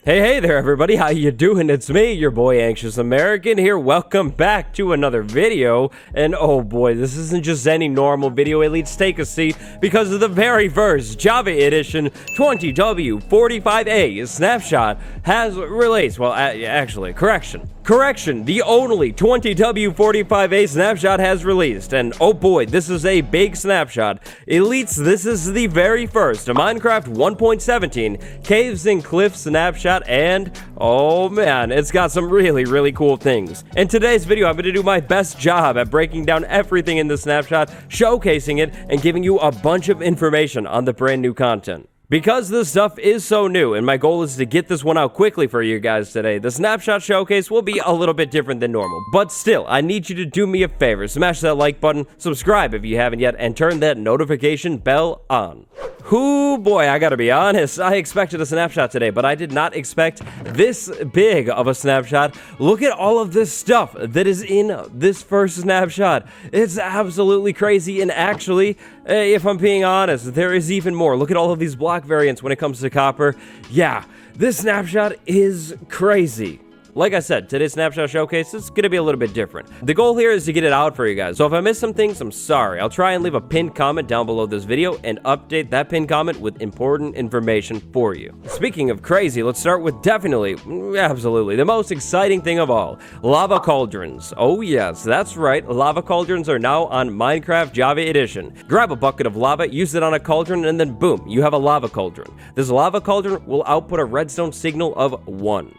Hey there everybody, how you doing? It's me, your boy Anxious American here. Welcome back to another video. And oh boy, this isn't just any normal video, elites. Take a seat because of the very first Java Edition 20w45a snapshot has released. Well, actually, correction, the only 20w45a snapshot has released. And oh boy, this is a big snapshot. Elites, this is the very first Minecraft 1.17 Caves and Cliffs snapshot. And oh man, it's got some really cool things. In today's video, I'm going to do my best job at breaking down everything in the snapshot, showcasing it, and giving you a bunch of information on the brand new content. Because this stuff is so new, and my goal is to get this one out quickly for you guys today, the snapshot showcase will be a little bit different than normal. But still, I need you to do me a favor. Smash that like button, subscribe if you haven't yet, and turn that notification bell on. Ooh boy, I gotta be honest, I expected a snapshot today, but I did not expect this big of a snapshot. Look at all of this stuff that is in this first snapshot. It's absolutely crazy, and actually, if I'm being honest, there is even more. Look at all of these block variants when it comes to copper. Yeah, this snapshot is crazy. Like I said, today's snapshot showcase is going to be a little bit different. The goal here is to get it out for you guys, so if I miss some things, I'm sorry. I'll try and leave a pinned comment down below this video and update that pinned comment with important information for you. Speaking of crazy, let's start with absolutely, the most exciting thing of all, lava cauldrons. Oh yes, that's right, lava cauldrons are now on Minecraft Java Edition. Grab a bucket of lava, use it on a cauldron, and then boom, you have a lava cauldron. This lava cauldron will output a redstone signal of 1.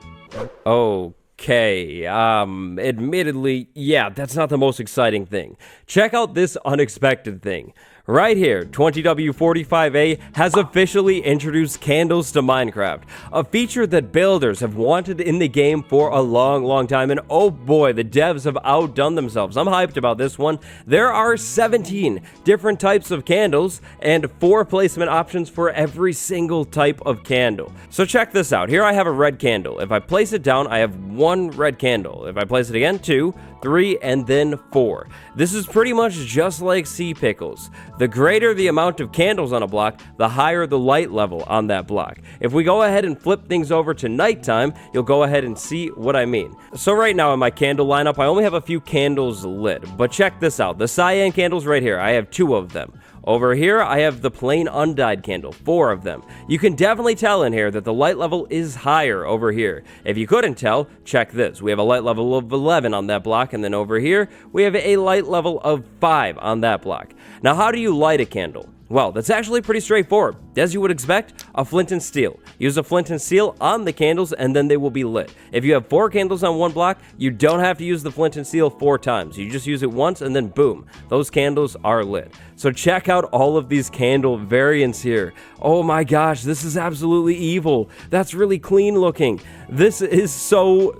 Okay, admittedly, yeah, that's not the most exciting thing. Check out this unexpected thing. Right here, 20w45a has officially introduced candles to Minecraft, a feature that builders have wanted in the game for a long time, and oh boy, the devs have outdone themselves. I'm hyped about this one. There are 17 different types of candles and 4 placement options for every single type of candle. So check this out. Here I have a red candle. If I place it down, I have 1 red candle. If I place it again, 2, 3, and then 4. This is pretty much just like sea pickles. The greater the amount of candles on a block, the higher the light level on that block. If we go ahead and flip things over to nighttime, you'll go ahead and see what I mean. So right now in my candle lineup, I only have a few candles lit, but check this out. The cyan candles right here, I have 2 of them. Over here, I have the plain undyed candle, 4 of them. You can definitely tell in here that the light level is higher over here. If you couldn't tell, check this. We have a light level of 11 on that block, and then over here, we have a light level of 5 on that block. Now, how do you light a candle? Well, that's actually pretty straightforward. As you would expect, a flint and steel. Use a flint and steel on the candles and then they will be lit. If you have 4 candles on one block, you don't have to use the flint and steel 4 times. You just use it once and then boom, those candles are lit. So check out all of these candle variants here. Oh my gosh, this is absolutely evil. That's really clean looking. This is so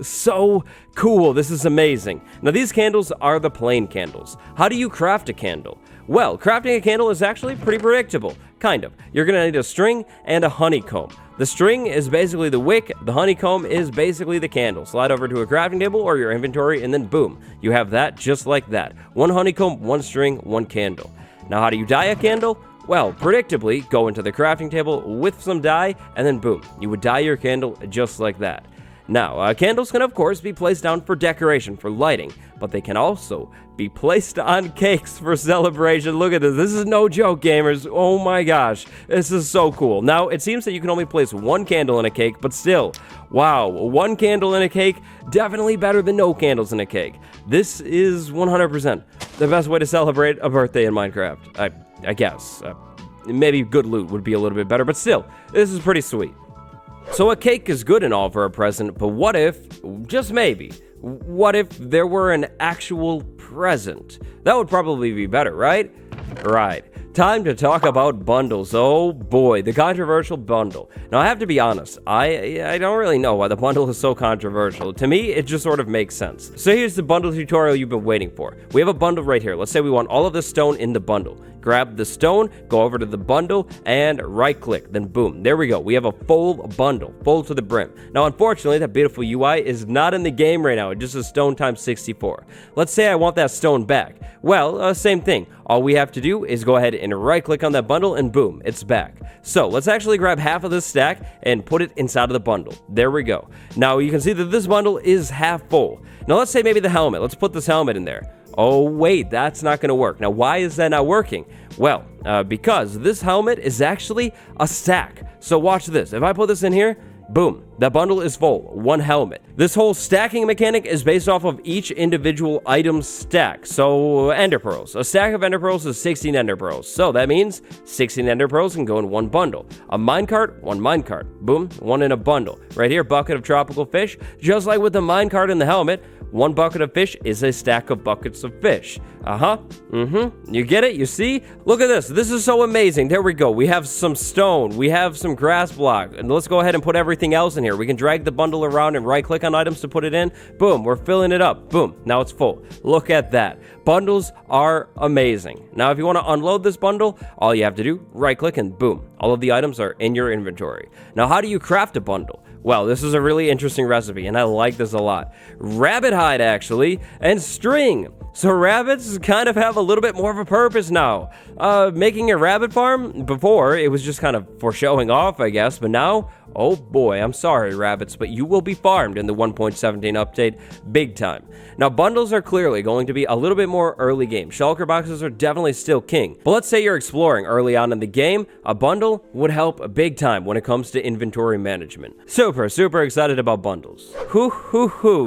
cool. This is amazing. Now these candles are the plain candles. How do you craft a candle? Well, crafting a candle is actually pretty predictable. Kind of. You're going to need a string and a honeycomb. The string is basically the wick, the honeycomb is basically the candle. Slide over to a crafting table or your inventory and then boom, you have that just like that. 1 honeycomb, 1 string, 1 candle. Now how do you dye a candle? Well, predictably, go into the crafting table with some dye and then boom, you would dye your candle just like that. Now, candles can of course be placed down for decoration, for lighting, but they can also be placed on cakes for celebration. Look at this. This is no joke, gamers. Oh my gosh. This is so cool. Now, it seems that you can only place 1 candle in a cake, but still, wow, 1 candle in a cake, definitely better than no candles in a cake. This is 100% the best way to celebrate a birthday in Minecraft, I guess. Maybe good loot would be a little bit better, but still, this is pretty sweet. So a cake is good and all for a present, but what if, just maybe, what if there were an actual present? That would probably be better, right? Right. Time to talk about bundles. Oh boy, the controversial bundle. Now I have to be honest, I don't really know why the bundle is so controversial. To me, it just sort of makes sense. So here's the bundle tutorial you've been waiting for. We have a bundle right here. Let's say we want all of this stone in the bundle. grab the stone, go over to the bundle, and right-click. Then boom, there we go. We have a full bundle, full to the brim. Now, unfortunately, that beautiful UI is not in the game right now. It just says stone times 64. Let's say I want that stone back. Well, same thing. All we have to do is go ahead and right-click on that bundle, and boom, it's back. So let's actually grab half of this stack and put it inside of the bundle. There we go. Now, you can see that this bundle is half full. Now, let's say maybe the helmet. Let's put this helmet in there. Oh, wait, that's not going to work. Now, why is that not working? Well, because this helmet is actually a stack. So watch this. If I put this in here, boom, that bundle is full, one helmet. This whole stacking mechanic is based off of each individual item stack. So ender pearls, a stack of ender pearls is 16 ender pearls. So that means 16 ender pearls can go in one bundle. A minecart, one minecart, boom, one in a bundle. Right here, bucket of tropical fish, just like with the minecart and the helmet, one bucket of fish is a stack of buckets of fish. You get it? You see? Look at this. This is so amazing. There we go. We have some stone. We have some grass block. And let's go ahead and put everything else in here. We can drag the bundle around and right-click on items to put it in. Boom. We're filling it up. Boom. Now it's full. Look at that. Bundles are amazing. Now, if you want to unload this bundle, all you have to do, right-click and boom. All of the items are in your inventory. Now, how do you craft a bundle? Well, this is a really interesting recipe, and I like this a lot. Rabbit hide, actually, and string. So rabbits kind of have a little bit more of a purpose now. Making a rabbit farm, before, it was just kind of for showing off, I guess, but now, oh boy, I'm sorry, rabbits, but you will be farmed in the 1.17 update big time. Now, bundles are clearly going to be a little bit more early game. Shulker boxes are definitely still king. But let's say you're exploring early on in the game, a bundle would help big time when it comes to inventory management. Super excited about bundles.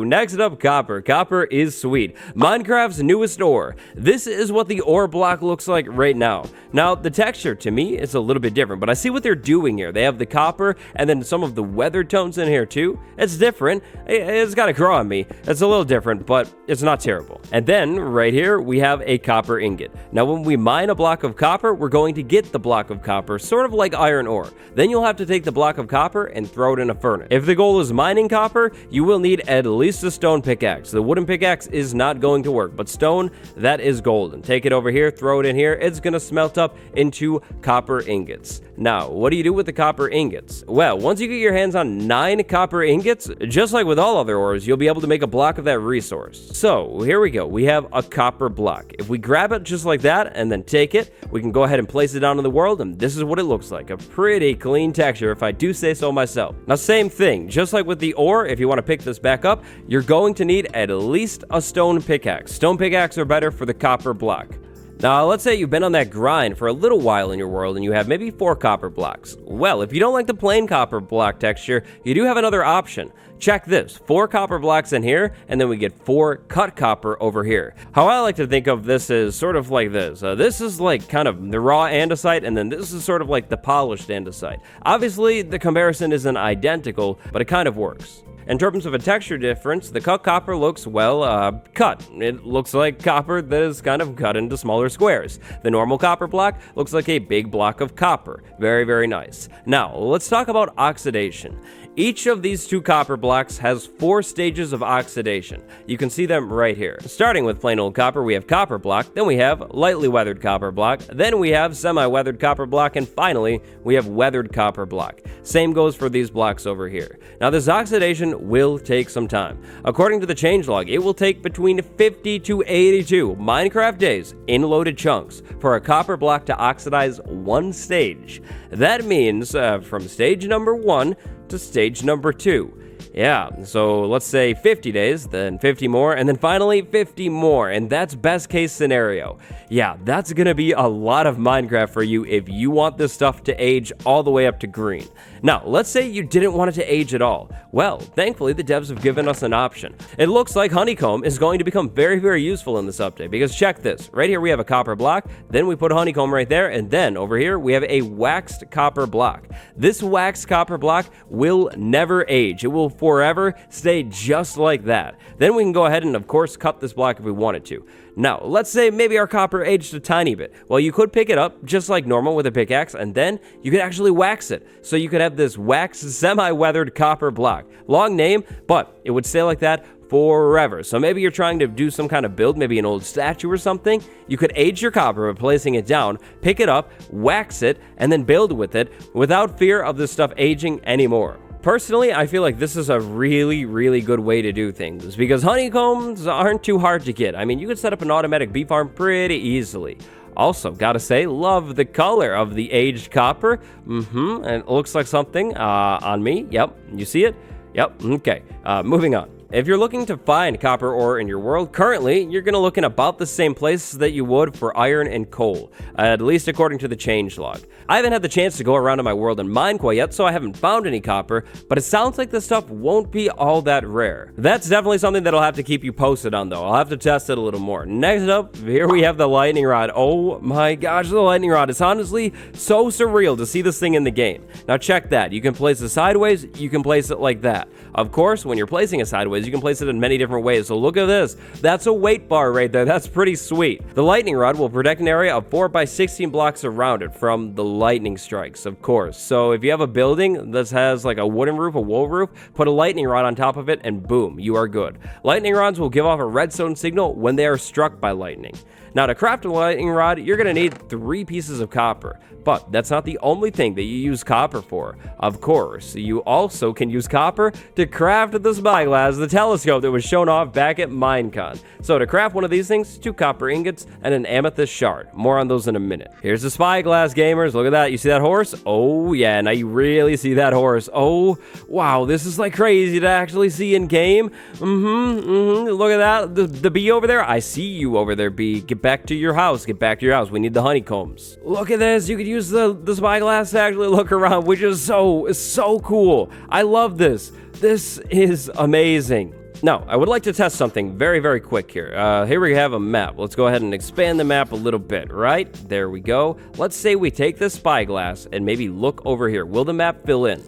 Next up, copper. Copper is sweet. Minecraft's newest ore. This is what the ore block looks like right now. Now, the texture to me is a little bit different, but I see what they're doing here. They have the copper and then some of the weathered tones in here too. It's different. It's got to grow on me. It's a little different, but it's not terrible. And then right here, we have a copper ingot. Now, when we mine a block of copper, we're going to get the block of copper, sort of like iron ore. Then you'll have to take the block of copper and throw it in a furnace. If the goal is mining copper, you will need at least a stone pickaxe. The wooden pickaxe is not going to work, but stone, that is golden. Take it over here, throw it in here. It's going to smelt up into copper ingots. Now, what do you do with the copper ingots? Well, once you get your hands on 9 copper ingots, just like with all other ores, you'll be able to make a block of that resource. So, here we go. We have a copper block. If we grab it just like that and then take it, we can go ahead and place it down in the world, and this is what it looks like. A pretty clean texture, if I do say so myself. Now, same thing. Just like with the ore, if you want to pick this back up, you're going to need at least a stone pickaxe. Stone pickaxe are better for the copper block. Now, let's say you've been on that grind for a little while in your world and you have maybe 4 copper blocks. Well, if you don't like the plain copper block texture, you do have another option. Check this, 4 copper blocks in here, and then we get 4 cut copper over here. How I like to think of this is sort of like this. This is like kind of the raw andesite, and then this is sort of like the polished andesite. Obviously, the comparison isn't identical, but it kind of works. In terms of a texture difference, the cut copper looks, well, cut. It looks like copper that is kind of cut into smaller squares. The normal copper block looks like a big block of copper. Very nice. Now, let's talk about oxidation. Each of these 2 copper blocks has 4 stages of oxidation. You can see them right here. Starting with plain old copper, we have copper block, then we have lightly weathered copper block, then we have semi-weathered copper block, and finally, we have weathered copper block. Same goes for these blocks over here. Now, this oxidation will take some time. According to the changelog, it will take between 50 to 82 Minecraft days in loaded chunks for a copper block to oxidize 1 stage. That means from stage number 1 to stage number 2. Yeah, so let's say 50 days, then 50 more, and then finally 50 more, and that's best case scenario. Yeah, that's gonna be a lot of Minecraft for you if you want this stuff to age all the way up to green. Now, let's say you didn't want it to age at all. Well, thankfully, the devs have given us an option. It looks like honeycomb is going to become very useful in this update, because check this. Right here, we have a copper block, then we put honeycomb right there, and then over here, we have a waxed copper block. This waxed copper block will never age. It will forever stay just like that. Then we can go ahead and, of course, cut this block if we wanted to. Now, let's say maybe our copper aged a tiny bit. Well, you could pick it up just like normal with a pickaxe, and then you could actually wax it. So you could have this waxed, semi-weathered copper block. Long name, but it would stay like that forever. So maybe you're trying to do some kind of build, maybe an old statue or something. You could age your copper by placing it down, pick it up, wax it, and then build with it without fear of this stuff aging anymore. Personally, I feel like this is a really, really good way to do things because honeycombs aren't too hard to get. I mean, you could set up an automatic bee farm pretty easily. Also, gotta say, love the color of the aged copper. And it looks like something on me. Yep, you see it? Yep, okay. Moving on. If you're looking to find copper ore in your world, currently, you're going to look in about the same places that you would for iron and coal, at least according to the changelog. I haven't had the chance to go around in my world and mine quite yet, so I haven't found any copper, but it sounds like this stuff won't be all that rare. That's definitely something that I'll have to keep you posted on, though. I'll have to test it a little more. Next up, here we have the lightning rod. Oh my gosh, the lightning rod. It's honestly so surreal to see this thing in the game. Now check that. You can place it sideways, you can place it like that. Of course, when you're placing it sideways, you can place it in many different ways. So look at this. That's a weight bar right there. That's pretty sweet. The lightning rod will protect an area of 4 by 16 blocks around it from the lightning strikes, of course. So if you have a building that has like a wooden roof, a wool roof, put a lightning rod on top of it and boom, you are good. Lightning rods will give off a redstone signal when they are struck by lightning. Now, to craft a lightning rod, you're going to need 3 pieces of copper. But that's not the only thing that you use copper for. Of course, you also can use copper to craft the spyglass, the telescope that was shown off back at Minecon. So to craft one of these things, 2 copper ingots and an amethyst shard. More on those in a minute. Here's the spyglass, gamers. Look at that. You see that horse? Oh, yeah. Now you really see that horse. Oh, wow. This is like crazy to actually see in game. Look at that. The bee over there. I see you over there, bee. Get back to your house. Get back to your house. We need the honeycombs. Look at this. You could use the spyglass to actually look around, which is so cool. I love this. This is amazing. Now, I would like to test something very quick here. Here we have a map. Let's go ahead and expand the map a little bit, right? There we go. Let's say we take this spyglass and maybe look over here. Will the map fill in?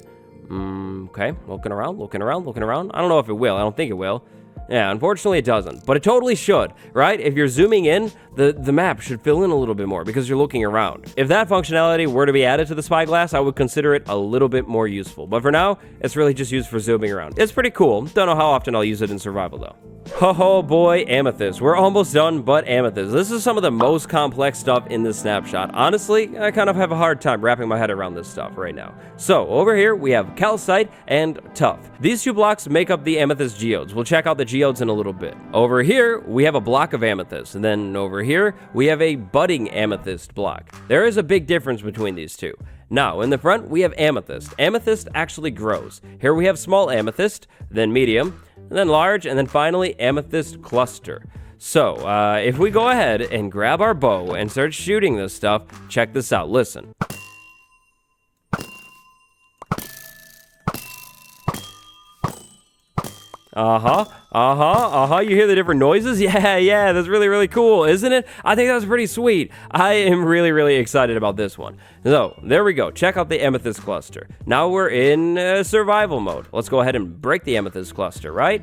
Okay. Looking around. I don't know if it will. I don't think it will. Yeah, unfortunately it doesn't, but it totally should, right? If you're zooming in, the map should fill in a little bit more because you're looking around. If that functionality were to be added to the spyglass, I would consider it a little bit more useful. But for now, it's really just used for zooming around. It's pretty cool. Don't know how often I'll use it in survival though. Oh boy, amethyst. We're almost done, but amethyst. This is some of the most complex stuff in this snapshot. Honestly, I kind of have a hard time wrapping my head around this stuff right now. So over here, we have calcite and tuff. These 2 blocks make up the amethyst geodes. We'll check out the geodes in a little bit. Over here, we have a block of amethyst, and then over here, we have a budding amethyst block. There is a big difference between these 2. Now, in the front, we have amethyst. Amethyst actually grows. Here we have small amethyst, then medium, and then large, and then finally amethyst cluster. So, if we go ahead and grab our bow and start shooting this stuff, check this out. Listen. You hear the different noises? Yeah, that's really cool, isn't it? I think that's pretty sweet. I am really excited about this one. So, there we go. Check out the amethyst cluster. Now we're in survival mode. Let's go ahead and break the amethyst cluster, right?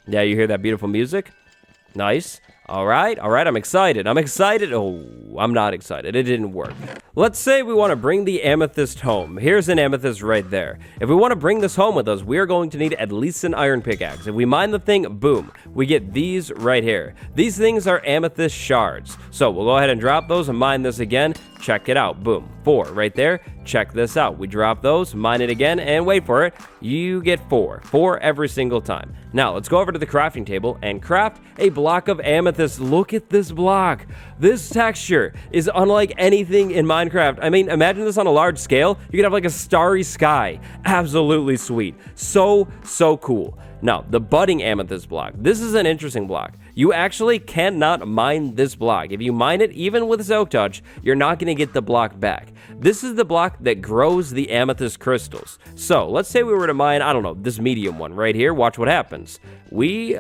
Yeah, you hear that beautiful music? Nice. All right, I'm excited. Oh, I'm not excited. It didn't work. Let's say we want to bring the amethyst home. Here's an amethyst right there. If we want to bring this home with us, we are going to need at least an iron pickaxe. If we mine the thing, boom, we get these right here. These things are amethyst shards. So we'll go ahead and drop those and mine this again. Check it out. Boom. 4 right there. Check this out. We drop those, mine it again, and wait for it. You get 4. 4 every single time. Now, let's go over to the crafting table and craft a block of amethyst. Look at this block. This texture is unlike anything in Minecraft. I mean, imagine this on a large scale. You could have like a starry sky. Absolutely sweet. So cool. Now, the budding amethyst block. This is an interesting block. You actually cannot mine this block. If you mine it, even with Silk Touch, you're not going to get the block back. This is the block that grows the amethyst crystals. So, let's say we were to mine, I don't know, this medium one right here. Watch what happens. We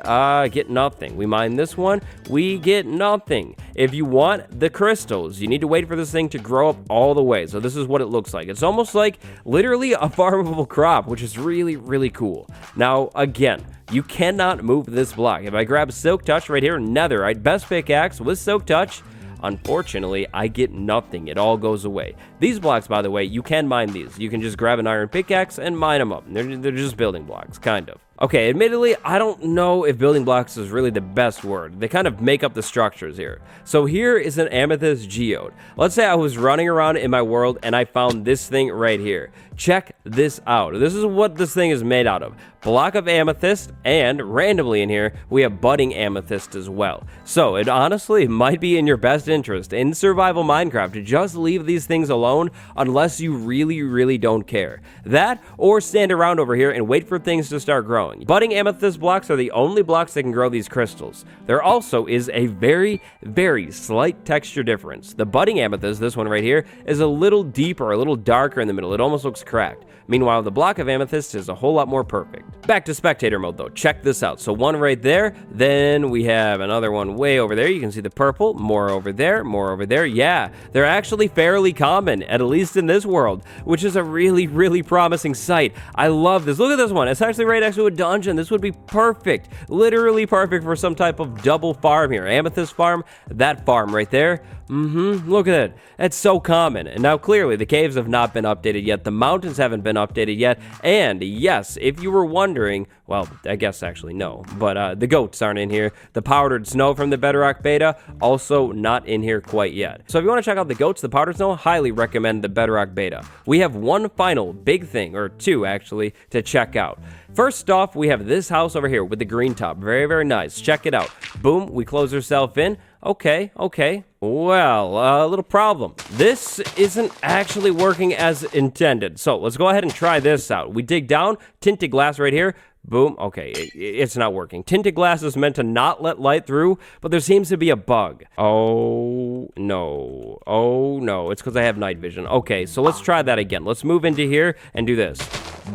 get nothing. We mine this one. We get nothing. If you want the crystals, you need to wait for this thing to grow up all the way. So this is what it looks like. It's almost like literally a farmable crop, which is really cool. Now, again, you cannot move this block. If I grab Silk Touch right here, netherite, best pickaxe with Silk Touch, unfortunately, I get nothing. It all goes away. These blocks, by the way, you can mine these. You can just grab an iron pickaxe and mine them up. They're just building blocks, kind of. Okay, admittedly, I don't know if building blocks is really the best word. They kind of make up the structures here. So here is an amethyst geode. Let's say I was running around in my world and I found this thing right here. Check this out. This is what this thing is made out of. Block of amethyst, and randomly in here, we have budding amethyst as well. So it honestly might be in your best interest in survival Minecraft to just leave these things alone unless you really don't care. That, or stand around over here and wait for things to start growing. Budding amethyst blocks are the only blocks that can grow these crystals. There also is a very slight texture difference. The budding amethyst, this one right here, is a little deeper, a little darker in the middle. It almost looks cracked. Meanwhile, the block of amethyst is a whole lot more perfect. Back to spectator mode though, check this out. So one right there, then we have another one way over there. You can see the purple, more over there, more over there. Yeah, they're actually fairly common, at least in this world, which is a really promising sight. I love this. Look at this one. It's actually right next to a dungeon. This would be perfect, literally perfect for some type of double farm here. Amethyst farm, that farm right there. Look at it. That's so common. And now clearly the caves have not been updated yet. The mountains haven't been updated yet. And yes, if you were wondering, well, I guess actually no, but the goats aren't in here. The powdered snow from the Bedrock beta, also not in here quite yet. So if you want to check out the goats, the powdered snow, highly recommend the Bedrock beta. We have one final big thing, or two actually, to check out. First off, we have this house over here with the green top. Very nice. Check it out. Boom, we close ourselves in. Okay. Well, a little problem. This isn't actually working as intended. So let's go ahead and try this out. We dig down, tinted glass right here. Boom. Okay, it's not working. Tinted glass is meant to not let light through, but there seems to be a bug. Oh, no. It's because I have night vision. Okay, so let's try that again. Let's move into here and do this.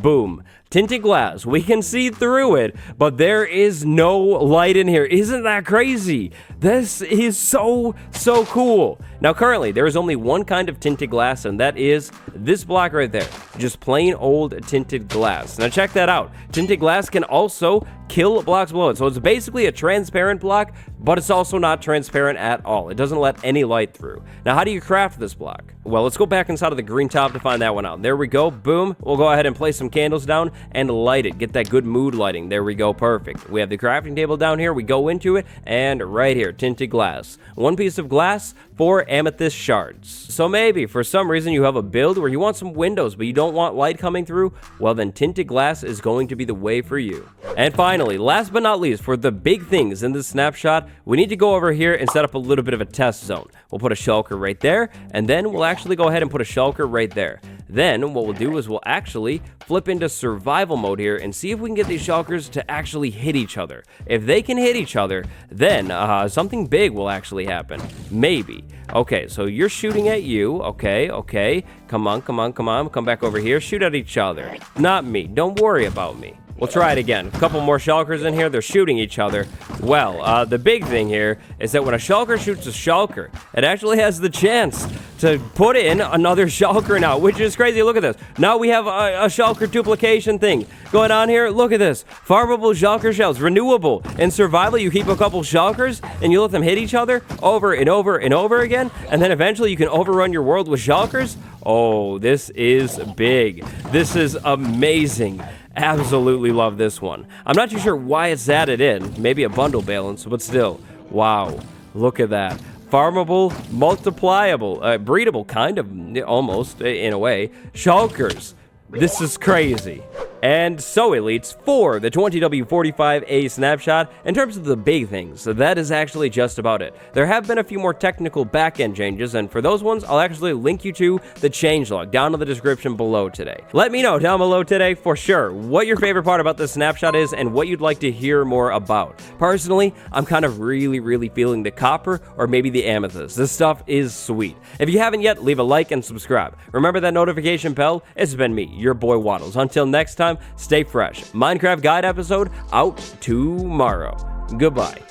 Boom. Tinted glass. We can see through it, but there is no light in here. Isn't that crazy? This is so cool. Now, currently, there is only one kind of tinted glass, and that is this block right there. Just plain old tinted glass. Now, check that out. Tinted glass can also kill blocks below it. So it's basically a transparent block, but it's also not transparent at all. It doesn't let any light through. Now, how do you craft this block? Well, let's go back inside of the green top to find that one out. There we go. Boom. We'll go ahead and place some candles down and light it. Get that good mood lighting. There we go. Perfect. We have the crafting table down here. We go into it, and right here, tinted glass. One piece of glass, 4 amethyst shards. So maybe for some reason you have a build where you want some windows but you don't want light coming through, well then tinted glass is going to be the way for you. And finally, last but not least, for the big things in this snapshot, we need to go over here and set up a little bit of a test zone. We'll put a shulker right there, and then we'll actually go ahead and put a shulker right there. Then what we'll do is we'll actually flip into survival mode here and see if we can get these shulkers to actually hit each other. If they can hit each other, then something big will actually happen. Maybe. Okay, so you're shooting at you. Okay. Come on. Come back over here. Shoot at each other. Not me. Don't worry about me. We'll try it again. A couple more shulkers in here. They're shooting each other. Well, the big thing here is that when a shulker shoots a shulker, it actually has the chance to put in another shulker now, which is crazy. Look at this. Now we have a shulker duplication thing going on here. Look at this. Farmable shulker shells. Renewable. In survival, you keep a couple shulkers and you let them hit each other over and over again, and then eventually you can overrun your world with shulkers. Oh, this is big. This is amazing. Absolutely love this one. I'm not too sure why it's added in. Maybe a bundle balance, but still. Wow. Look at that. Farmable, multipliable, breedable, kind of, almost, in a way. Shulkers. This is crazy. And so, elites, for the 20w45a snapshot, in terms of the big things, that is actually just about it. There have been a few more technical back-end changes, and for those ones, I'll actually link you to the changelog down in the description below today. Let me know down below today, for sure, what your favorite part about this snapshot is and what you'd like to hear more about. Personally, I'm kind of really feeling the copper or maybe the amethyst. This stuff is sweet. If you haven't yet, leave a like and subscribe. Remember that notification bell? It's been me, your boy Waddles. Until next time, stay fresh. Minecraft guide episode out tomorrow. Goodbye.